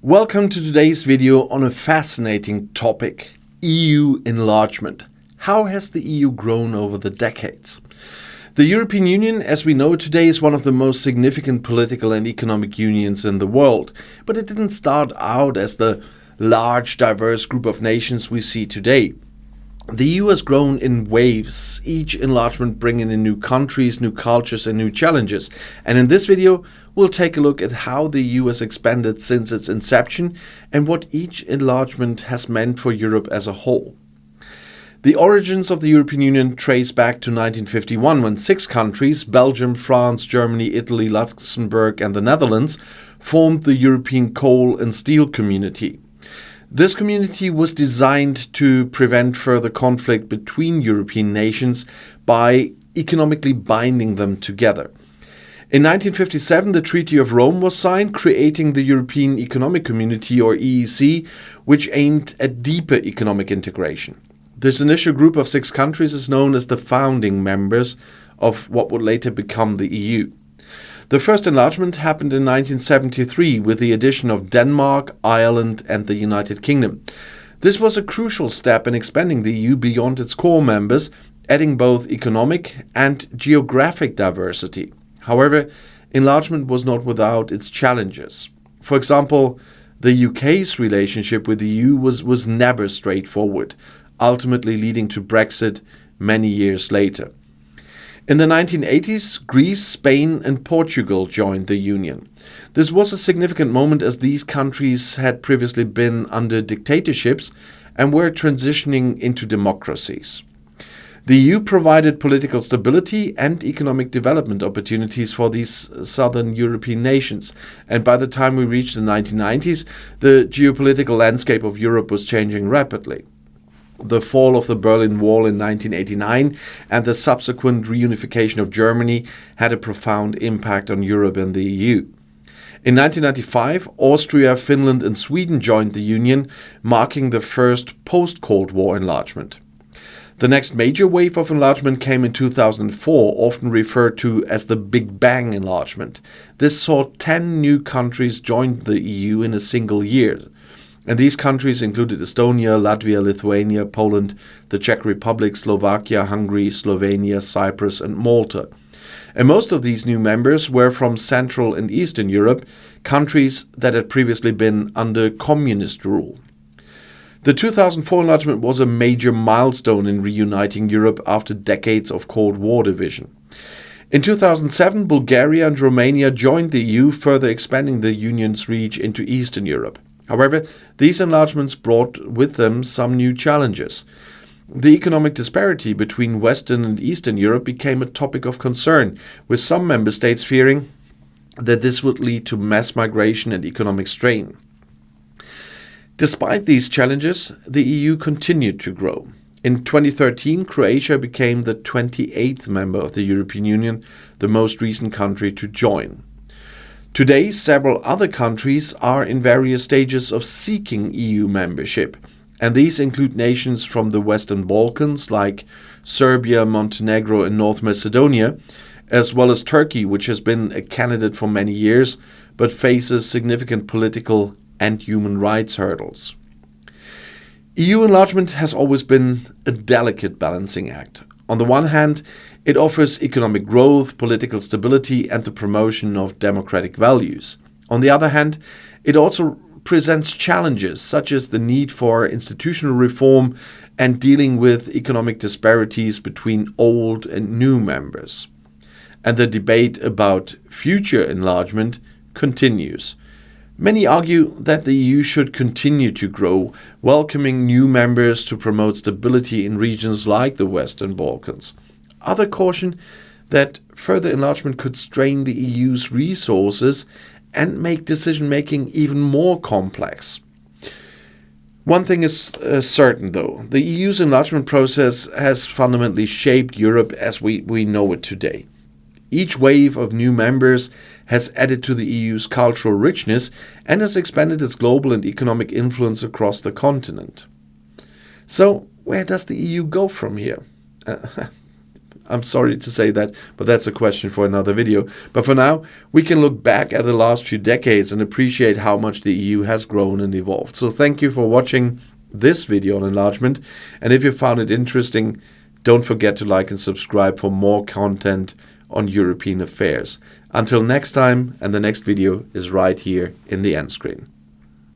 Welcome to today's video on a fascinating topic, EU enlargement. How has the EU grown over the decades? The European Union, as we know it today, is one of the most significant political and economic unions in the world. But it didn't start out as the large, diverse group of nations we see today. The EU has grown in waves, each enlargement bringing in new countries, new cultures and new challenges. And in this video, we'll take a look at how the EU has expanded since its inception and what each enlargement has meant for Europe as a whole. The origins of the European Union trace back to 1951 when 6 countries, Belgium, France, Germany, Italy, Luxembourg and the Netherlands, formed the European Coal and Steel Community. This community was designed to prevent further conflict between European nations by economically binding them together. In 1957, the Treaty of Rome was signed, creating the European Economic Community, or EEC, which aimed at deeper economic integration. This initial group of 6 countries is known as the founding members of what would later become the EU. The first enlargement happened in 1973 with the addition of Denmark, Ireland and the United Kingdom. This was a crucial step in expanding the EU beyond its core members, adding both economic and geographic diversity. However, enlargement was not without its challenges. For example, the UK's relationship with the EU was never straightforward, ultimately leading to Brexit many years later. In the 1980s, Greece, Spain and Portugal joined the Union. This was a significant moment as these countries had previously been under dictatorships and were transitioning into democracies. The EU provided political stability and economic development opportunities for these southern European nations. And by the time we reached the 1990s, the geopolitical landscape of Europe was changing rapidly. The fall of the Berlin Wall in 1989 and the subsequent reunification of Germany had a profound impact on Europe and the EU. In 1995, Austria, Finland and Sweden joined the Union, marking the first post-Cold War enlargement. The next major wave of enlargement came in 2004, often referred to as the Big Bang enlargement. This saw 10 new countries join the EU in a single year. And these countries included Estonia, Latvia, Lithuania, Poland, the Czech Republic, Slovakia, Hungary, Slovenia, Cyprus and Malta. And most of these new members were from Central and Eastern Europe, countries that had previously been under communist rule. The 2004 enlargement was a major milestone in reuniting Europe after decades of Cold War division. In 2007, Bulgaria and Romania joined the EU, further expanding the Union's reach into Eastern Europe. However, these enlargements brought with them some new challenges. The economic disparity between Western and Eastern Europe became a topic of concern, with some member states fearing that this would lead to mass migration and economic strain. Despite these challenges, the EU continued to grow. In 2013, Croatia became the 28th member of the European Union, the most recent country to join. Today, several other countries are in various stages of seeking EU membership, and these include nations from the Western Balkans like Serbia, Montenegro and North Macedonia, as well as Turkey, which has been a candidate for many years but faces significant political and human rights hurdles. EU enlargement has always been a delicate balancing act. On the one hand, it offers economic growth, political stability and the promotion of democratic values. On the other hand, it also presents challenges such as the need for institutional reform and dealing with economic disparities between old and new members. And the debate about future enlargement continues. Many argue that the EU should continue to grow, welcoming new members to promote stability in regions like the Western Balkans. Others caution that further enlargement could strain the EU's resources and make decision-making even more complex. One thing is certain, though. The EU's enlargement process has fundamentally shaped Europe as we know it today. Each wave of new members has added to the EU's cultural richness and has expanded its global and economic influence across the continent. So, where does the EU go from here? I'm sorry to say that, but that's a question for another video. But for now, we can look back at the last few decades and appreciate how much the EU has grown and evolved. So thank you for watching this video on enlargement. And if you found it interesting, don't forget to like and subscribe for more content on European affairs. Until next time, and the next video is right here in the end screen.